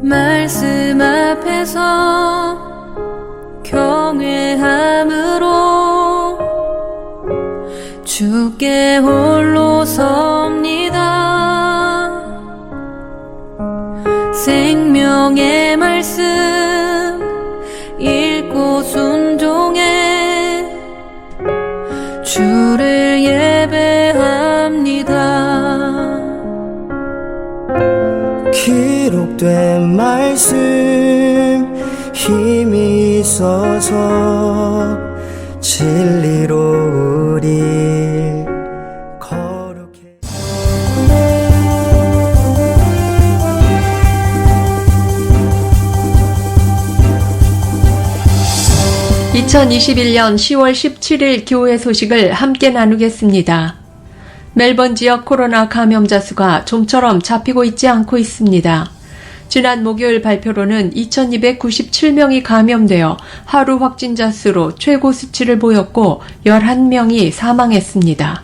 말씀 앞에서 경외함으로 주께 홀로 섭니다. 생명의 말씀 읽고 순종해 주를 예배합니다. 기록된 말씀 힘이 있어서 진리로 우리 거룩해. 2021년 10월 17일 교회 소식을 함께 나누겠습니다. 멜번 지역 코로나 감염자 수가 좀처럼 잡히고 있지 않고 있습니다. 지난 목요일 발표로는 2297명이 감염되어 하루 확진자 수로 최고 수치를 보였고 11명이 사망했습니다.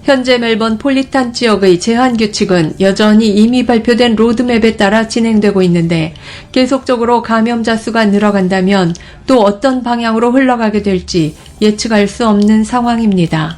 현재 멜번 폴리탄 지역의 제한규칙은 여전히 이미 발표된 로드맵에 따라 진행되고 있는데 계속적으로 감염자 수가 늘어간다면 또 어떤 방향으로 흘러가게 될지 예측할 수 없는 상황입니다.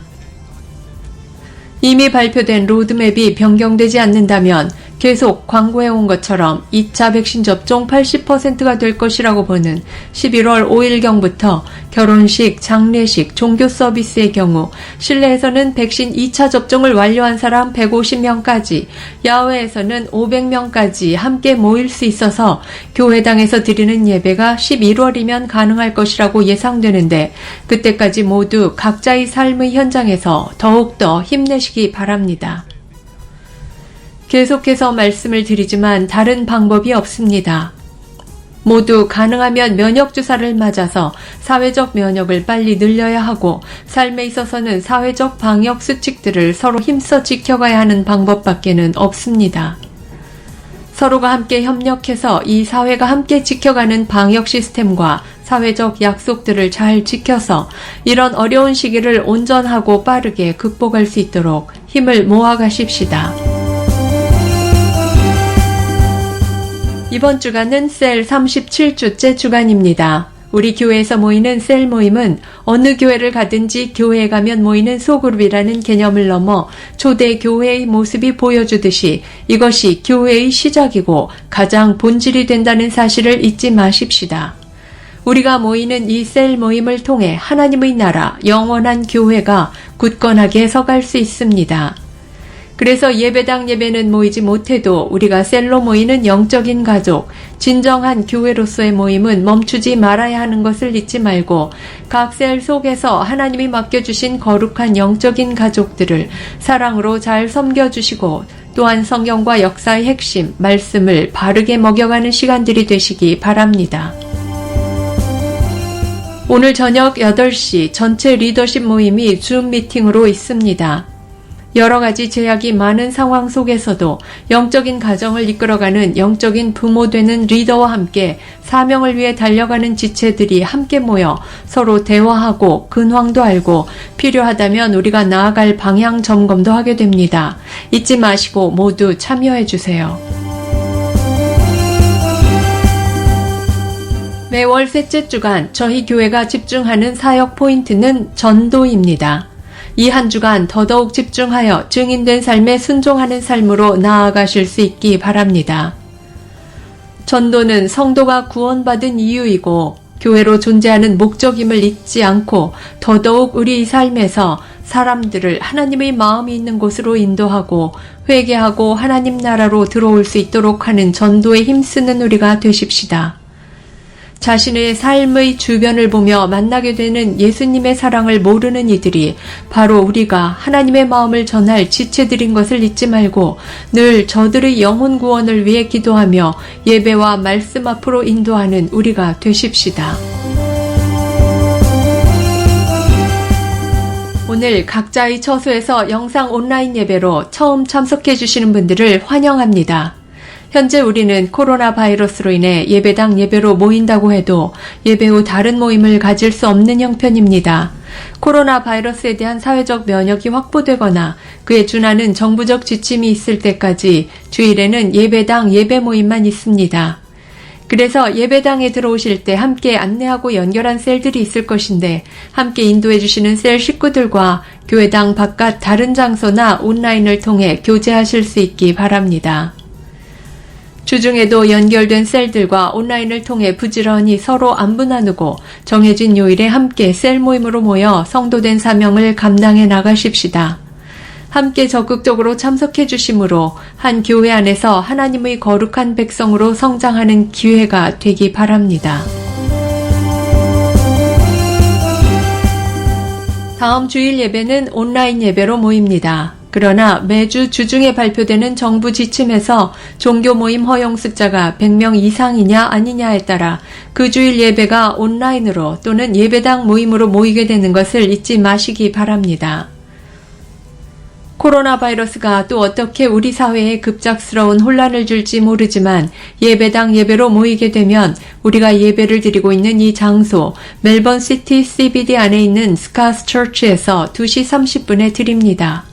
이미 발표된 로드맵이 변경되지 않는다면 계속 광고해온 것처럼 2차 백신 접종 80%가 될 것이라고 보는 11월 5일경부터 결혼식, 장례식, 종교 서비스의 경우 실내에서는 백신 2차 접종을 완료한 사람 150명까지, 야외에서는 500명까지 함께 모일 수 있어서 교회당에서 드리는 예배가 11월이면 가능할 것이라고 예상되는데 그때까지 모두 각자의 삶의 현장에서 더욱더 힘내시기 바랍니다. 계속해서 말씀을 드리지만 다른 방법이 없습니다. 모두 가능하면 면역주사를 맞아서 사회적 면역을 빨리 늘려야 하고 삶에 있어서는 사회적 방역 수칙들을 서로 힘써 지켜가야 하는 방법밖에는 없습니다. 서로가 함께 협력해서 이 사회가 함께 지켜가는 방역 시스템과 사회적 약속들을 잘 지켜서 이런 어려운 시기를 온전하고 빠르게 극복할 수 있도록 힘을 모아가십시다. 이번 주간은 셀 37주째 주간입니다. 우리 교회에서 모이는 셀 모임은 어느 교회를 가든지 교회에 가면 모이는 소그룹이라는 개념을 넘어 초대 교회의 모습이 보여주듯이 이것이 교회의 시작이고 가장 본질이 된다는 사실을 잊지 마십시다. 우리가 모이는 이 셀 모임을 통해 하나님의 나라, 영원한 교회가 굳건하게 서갈 수 있습니다. 그래서 예배당 예배는 모이지 못해도 우리가 셀로 모이는 영적인 가족, 진정한 교회로서의 모임은 멈추지 말아야 하는 것을 잊지 말고 각 셀 속에서 하나님이 맡겨주신 거룩한 영적인 가족들을 사랑으로 잘 섬겨주시고 또한 성경과 역사의 핵심, 말씀을 바르게 먹여가는 시간들이 되시기 바랍니다. 오늘 저녁 8시 전체 리더십 모임이 줌 미팅으로 있습니다. 여러 가지 제약이 많은 상황 속에서도 영적인 가정을 이끌어가는 영적인 부모 되는 리더와 함께 사명을 위해 달려가는 지체들이 함께 모여 서로 대화하고 근황도 알고 필요하다면 우리가 나아갈 방향 점검도 하게 됩니다. 잊지 마시고 모두 참여해 주세요. 매월 셋째 주간 저희 교회가 집중하는 사역 포인트는 전도입니다. 이 한 주간 더더욱 집중하여 증인된 삶에 순종하는 삶으로 나아가실 수 있기 바랍니다. 전도는 성도가 구원받은 이유이고 교회로 존재하는 목적임을 잊지 않고 더더욱 우리 삶에서 사람들을 하나님의 마음이 있는 곳으로 인도하고 회개하고 하나님 나라로 들어올 수 있도록 하는 전도에 힘쓰는 우리가 되십시다. 자신의 삶의 주변을 보며 만나게 되는 예수님의 사랑을 모르는 이들이 바로 우리가 하나님의 마음을 전할 지체들인 것을 잊지 말고 늘 저들의 영혼 구원을 위해 기도하며 예배와 말씀 앞으로 인도하는 우리가 되십시다. 오늘 각자의 처소에서 영상 온라인 예배로 처음 참석해 주시는 분들을 환영합니다. 현재 우리는 코로나 바이러스로 인해 예배당 예배로 모인다고 해도 예배 후 다른 모임을 가질 수 없는 형편입니다. 코로나 바이러스에 대한 사회적 면역이 확보되거나 그에 준하는 정부적 지침이 있을 때까지 주일에는 예배당 예배 모임만 있습니다. 그래서 예배당에 들어오실 때 함께 안내하고 연결한 셀들이 있을 것인데 함께 인도해 주시는 셀 식구들과 교회당 바깥 다른 장소나 온라인을 통해 교제하실 수 있기 바랍니다. 주중에도 연결된 셀들과 온라인을 통해 부지런히 서로 안부 나누고 정해진 요일에 함께 셀 모임으로 모여 성도된 사명을 감당해 나가십시다. 함께 적극적으로 참석해 주심으로 한 교회 안에서 하나님의 거룩한 백성으로 성장하는 기회가 되기 바랍니다. 다음 주일 예배는 온라인 예배로 모입니다. 그러나 매주 주중에 발표되는 정부 지침에서 종교 모임 허용 숫자가 100명 이상이냐 아니냐에 따라 그 주일 예배가 온라인으로 또는 예배당 모임으로 모이게 되는 것을 잊지 마시기 바랍니다. 코로나 바이러스가 또 어떻게 우리 사회에 급작스러운 혼란을 줄지 모르지만 예배당 예배로 모이게 되면 우리가 예배를 드리고 있는 이 장소 멜번 시티 CBD 안에 있는 스카스 처치에서 2시 30분에 드립니다.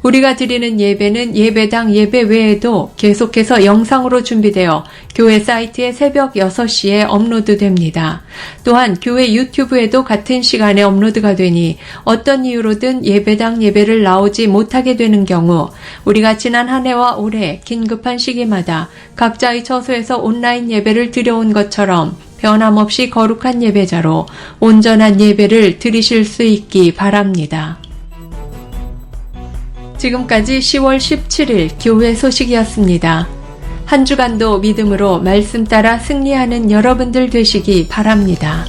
우리가 드리는 예배는 예배당 예배 외에도 계속해서 영상으로 준비되어 교회 사이트에 새벽 6시에 업로드됩니다. 또한 교회 유튜브에도 같은 시간에 업로드가 되니 어떤 이유로든 예배당 예배를 나오지 못하게 되는 경우 우리가 지난 한 해와 올해 긴급한 시기마다 각자의 처소에서 온라인 예배를 드려온 것처럼 변함없이 거룩한 예배자로 온전한 예배를 드리실 수 있기 바랍니다. 지금까지 10월 17일 교회 소식이었습니다. 한 주간도 믿음으로 말씀 따라 승리하는 여러분들 되시기 바랍니다.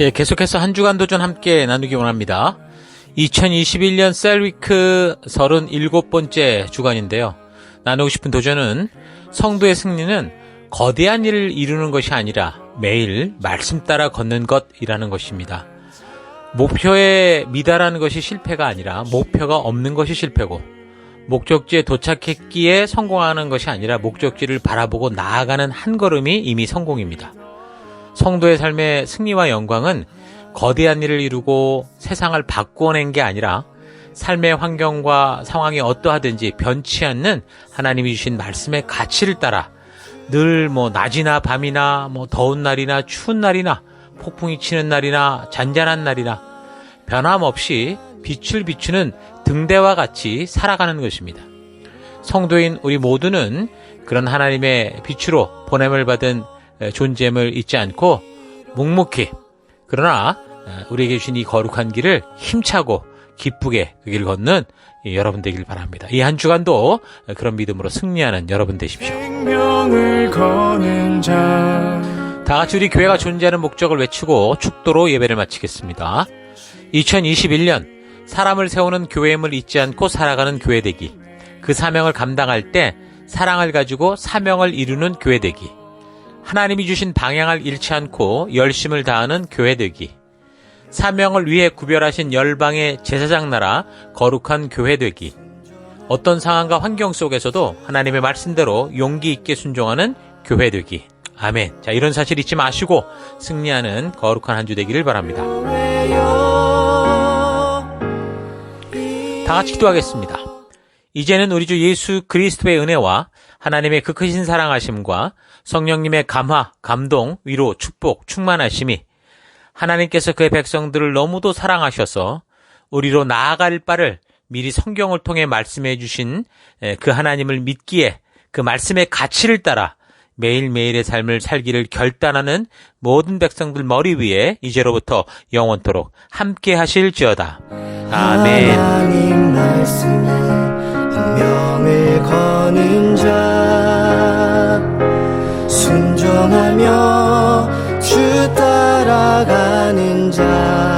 예, 계속해서 한 주간 도전 함께 나누기 원합니다. 2021년 셀위크 37번째 주간인데요. 나누고 싶은 도전은 성도의 승리는 거대한 일을 이루는 것이 아니라 매일 말씀 따라 걷는 것이라는 것입니다. 목표에 미달하는 것이 실패가 아니라 목표가 없는 것이 실패고 목적지에 도착했기에 성공하는 것이 아니라 목적지를 바라보고 나아가는 한 걸음이 이미 성공입니다. 성도의 삶의 승리와 영광은 거대한 일을 이루고 세상을 바꾸어낸 게 아니라 삶의 환경과 상황이 어떠하든지 변치 않는 하나님이 주신 말씀의 가치를 따라 늘 낮이나 밤이나 더운 날이나 추운 날이나 폭풍이 치는 날이나 잔잔한 날이나 변함없이 빛을 비추는 등대와 같이 살아가는 것입니다. 성도인 우리 모두는 그런 하나님의 빛으로 보냄을 받은 존재임을 잊지 않고 묵묵히 그러나 우리에게 주신 이 거룩한 길을 힘차고 기쁘게 그 길을 걷는 여러분 되길 바랍니다. 이 한 주간도 그런 믿음으로 승리하는 여러분 되십시오. 생명을 거는 자 다 같이 우리 교회가 존재하는 목적을 외치고 축도로 예배를 마치겠습니다. 2021년 사람을 세우는 교회임을 잊지 않고 살아가는 교회 되기. 그 사명을 감당할 때 사랑을 가지고 사명을 이루는 교회 되기. 하나님이 주신 방향을 잃지 않고 열심을 다하는 교회 되기. 사명을 위해 구별하신 열방의 제사장 나라 거룩한 교회 되기. 어떤 상황과 환경 속에서도 하나님의 말씀대로 용기 있게 순종하는 교회 되기. 아멘. 자, 이런 사실 잊지 마시고 승리하는 거룩한 한 주 되기를 바랍니다. 다 같이 기도하겠습니다. 이제는 우리 주 예수 그리스도의 은혜와 하나님의 그 크신 사랑하심과 성령님의 감화, 감동, 위로, 축복, 충만하심이 하나님께서 그의 백성들을 너무도 사랑하셔서 우리로 나아갈 바를 미리 성경을 통해 말씀해 주신 그 하나님을 믿기에 그 말씀의 가치를 따라 매일매일의 삶을 살기를 결단하는 모든 백성들 머리 위에 이제로부터 영원토록 함께 하실지어다. 아멘. 하나님 말씀에 운명을 거는 자 순종하며 주 따라가는 자